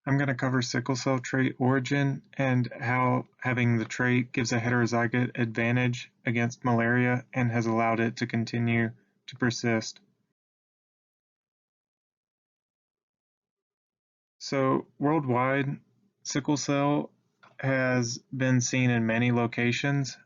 I'm going to cover sickle cell trait origin and how having the trait gives a heterozygote advantage against malaria and has allowed it to continue to persist. So worldwide, sickle cell has been seen in many locations,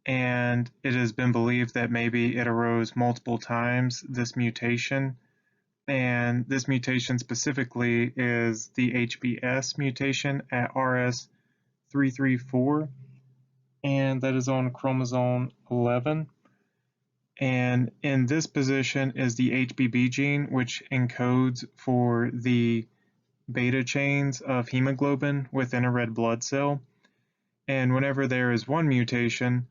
and it has been believed that maybe it arose multiple times, this mutation. And this mutation specifically is the HBS mutation at RS334, and that is on chromosome 11. And in this position is the HBB gene, which encodes for the beta chains of hemoglobin within a red blood cell. And whenever there is one mutation,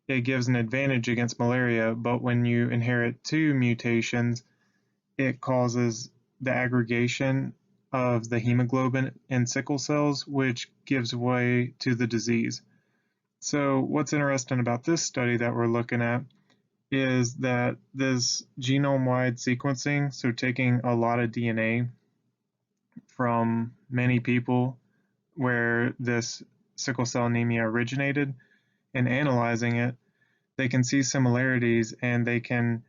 it gives an advantage against malaria, but when you inherit two mutations, it causes the aggregation of the hemoglobin in sickle cells, which gives way to the disease. So what's interesting about this study that we're looking at is that this genome-wide sequencing, so taking a lot of DNA from many people where this sickle cell anemia originated and analyzing it, they can see similarities and they can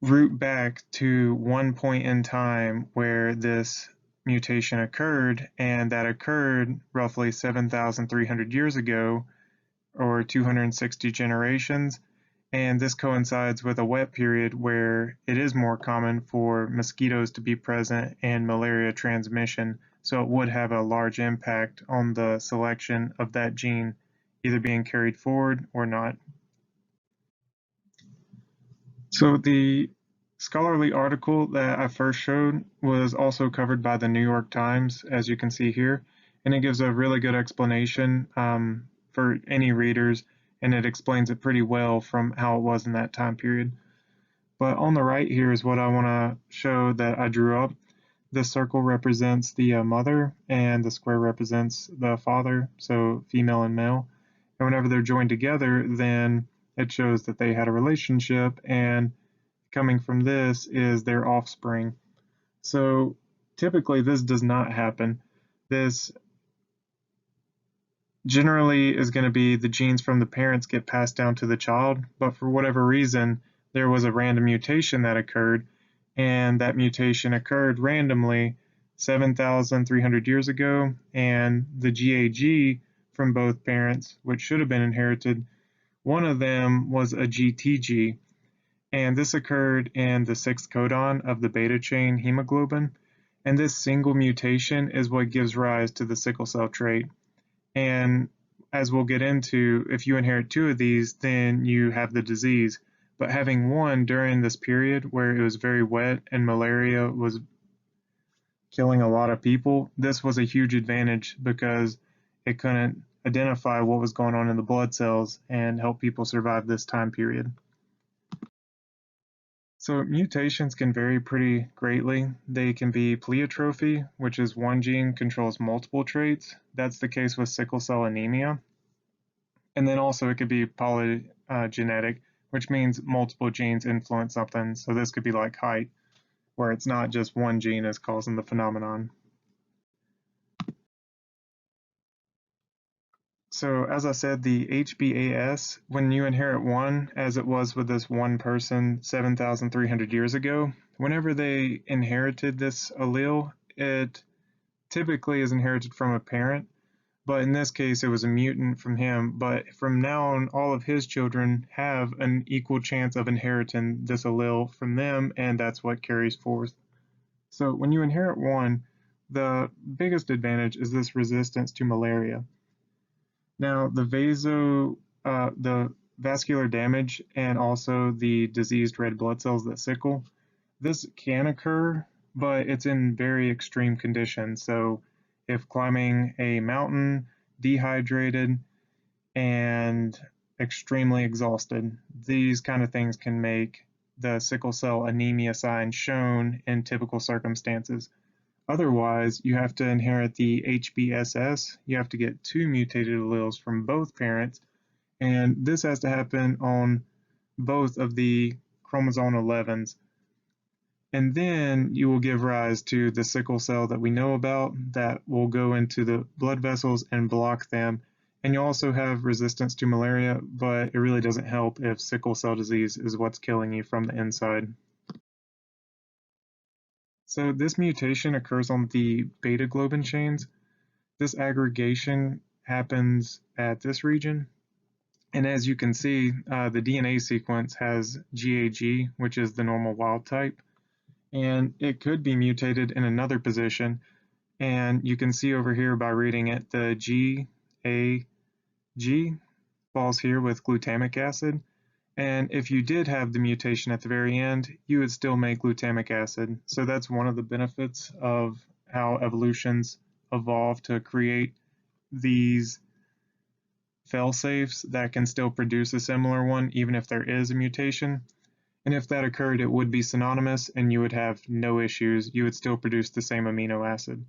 root back to one point in time where this mutation occurred, and that occurred roughly 7,300 years ago, or 260 generations. And this coincides with a wet period where it is more common for mosquitoes to be present and malaria transmission. So it would have a large impact on the selection of that gene either being carried forward or not. So the scholarly article that I first showed was also covered by the New York Times, as you can see here, and it gives a really good explanation for any readers, and it explains it pretty well from how it was in that time period. But on the right here is what I want to show that I drew up. This circle represents the mother, and the square represents the father, so female and male. And whenever they're joined together, then it shows that they had a relationship, and coming from this is their offspring. So typically this does not happen. This generally is going to be the genes from the parents get passed down to the child, but for whatever reason, there was a random mutation that occurred, and that mutation occurred randomly 7,300 years ago, and the GAG from both parents, which should have been inherited, one of them was a GTG, and this occurred in the sixth codon of the beta chain hemoglobin, and this single mutation is what gives rise to the sickle cell trait. And as we'll get into, if you inherit two of these, then you have the disease. But having one during this period where it was very wet and malaria was killing a lot of people, this was a huge advantage because it couldn't identify what was going on in the blood cells and help people survive this time period. So mutations can vary pretty greatly. They can be pleiotropy, which is one gene controls multiple traits. That's the case with sickle cell anemia. And then also it could be polygenetic, which means multiple genes influence something. So this could be like height, where it's not just one gene is causing the phenomenon. So as I said, the HBAS, when you inherit one, as it was with this one person 7,300 years ago, whenever they inherited this allele, it typically is inherited from a parent, but in this case it was a mutant from him. But from now on, all of his children have an equal chance of inheriting this allele from them, and that's what carries forth. So when you inherit one, the biggest advantage is this resistance to malaria. Now, the vascular damage and also the diseased red blood cells that sickle, this can occur, but it's in very extreme conditions. So if climbing a mountain, dehydrated, and extremely exhausted, these kind of things can make the sickle cell anemia sign shown in typical circumstances. Otherwise, you have to inherit the HBSS. You have to get two mutated alleles from both parents, and this has to happen on both of the chromosome 11s. And then you will give rise to the sickle cell that we know about that will go into the blood vessels and block them. And you also have resistance to malaria, but it really doesn't help if sickle cell disease is what's killing you from the inside. So this mutation occurs on the beta globin chains. This aggregation happens at this region. And as you can see, the DNA sequence has GAG, which is the normal wild type, and it could be mutated in another position. And you can see over here by reading it, the GAG falls here with glutamic acid. And if you did have the mutation at the very end, you would still make glutamic acid. So that's one of the benefits of how evolutions evolve to create these fail-safes that can still produce a similar one even if there is a mutation. And if that occurred, it would be synonymous and you would have no issues. You would still produce the same amino acid.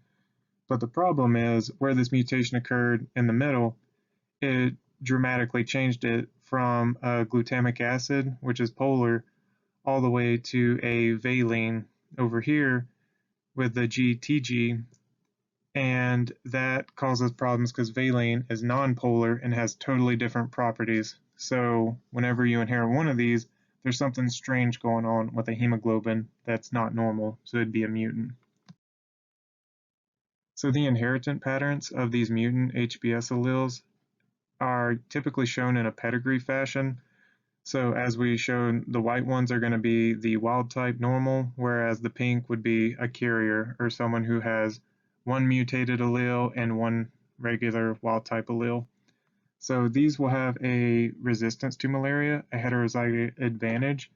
But the problem is where this mutation occurred in the middle, it dramatically changed it from a glutamic acid, which is polar, all the way to a valine over here with the GTG, and that causes problems because valine is nonpolar and has totally different properties. So whenever you inherit one of these, there's something strange going on with a hemoglobin that's not normal, so it'd be a mutant. So the inheritance patterns of these mutant HBS alleles are typically shown in a pedigree fashion. So as we showed, the white ones are going to be the wild type normal, whereas the pink would be a carrier or someone who has one mutated allele and one regular wild type allele. So these will have a resistance to malaria, a heterozygous advantage,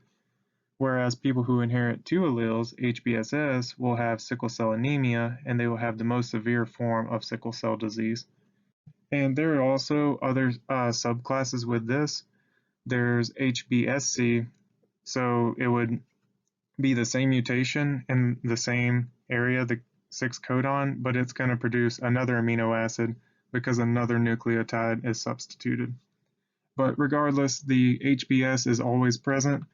whereas people who inherit two alleles, HBSS, will have sickle cell anemia and they will have the most severe form of sickle cell disease. And there are also other subclasses with this. There's HBSC, so it would be the same mutation in the same area, the 6 codon, but it's going to produce another amino acid because another nucleotide is substituted. But regardless, the HBS is always present,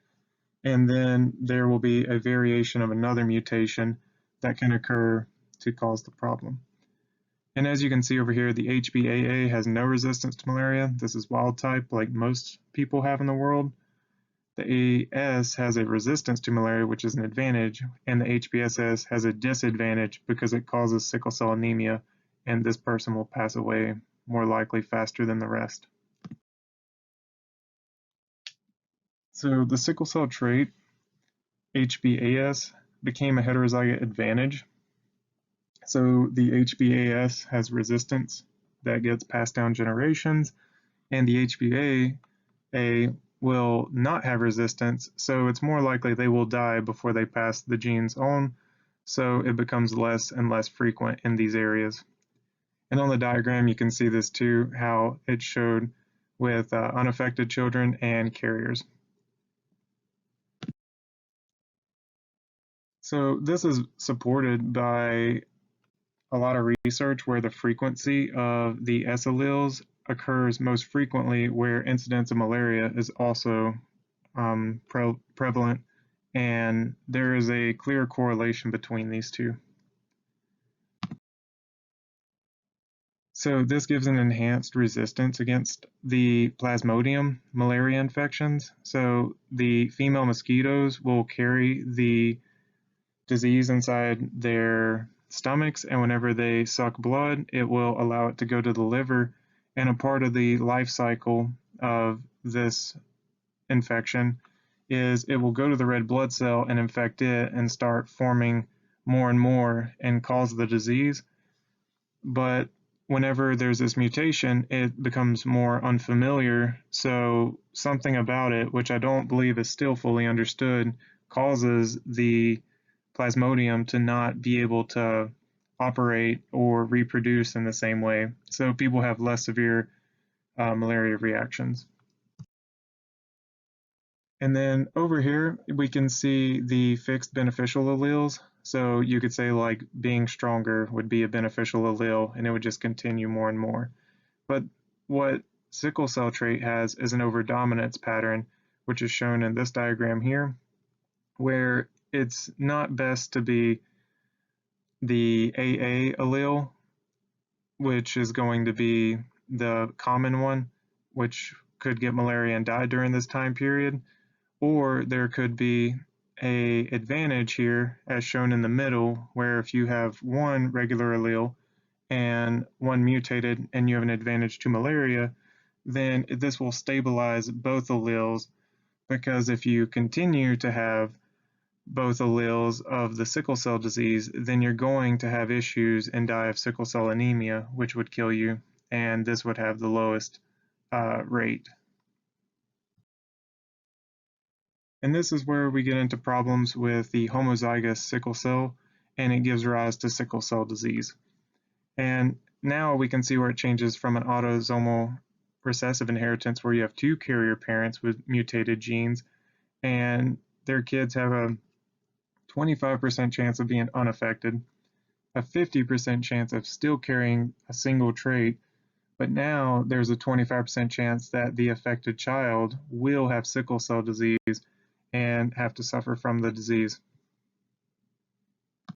and then there will be a variation of another mutation that can occur to cause the problem. And as you can see over here, the HBAA has no resistance to malaria. This is wild type like most people have in the world. The AS has a resistance to malaria, which is an advantage, and the HBSS has a disadvantage because it causes sickle cell anemia, and this person will pass away more likely faster than the rest. So the sickle cell trait, HBAS, became a heterozygous advantage. So the HBAS has resistance that gets passed down generations, and the HBAA will not have resistance, so it's more likely they will die before they pass the genes on, so it becomes less and less frequent in these areas. And on the diagram you can see this too, how it showed with unaffected children and carriers. So this is supported by a lot of research where the frequency of the S alleles occurs most frequently where incidence of malaria is also prevalent, and there is a clear correlation between these two. So this gives an enhanced resistance against the Plasmodium malaria infections. So the female mosquitoes will carry the disease inside their stomachs, and whenever they suck blood, it will allow it to go to the liver, and a part of the life cycle of this infection is it will go to the red blood cell and infect it and start forming more and more and cause the disease. But whenever there's this mutation, it becomes more unfamiliar. So something about it, which I don't believe is still fully understood, causes the Plasmodium to not be able to operate or reproduce in the same way. So people have less severe malaria reactions. And then over here, we can see the fixed beneficial alleles. So you could say like being stronger would be a beneficial allele, and it would just continue more and more. But what sickle cell trait has is an overdominance pattern, which is shown in this diagram here, where it's not best to be the AA allele, which is going to be the common one, which could get malaria and die during this time period, or there could be a advantage here as shown in the middle, where if you have one regular allele and one mutated and you have an advantage to malaria, then this will stabilize both alleles, because if you continue to have both alleles of the sickle cell disease, then you're going to have issues and die of sickle cell anemia, which would kill you, and this would have the lowest rate. And this is where we get into problems with the homozygous sickle cell, and it gives rise to sickle cell disease. And now we can see where it changes from an autosomal recessive inheritance where you have two carrier parents with mutated genes, and their kids have a 25% chance of being unaffected, a 50% chance of still carrying a single trait, but now there's a 25% chance that the affected child will have sickle cell disease and have to suffer from the disease.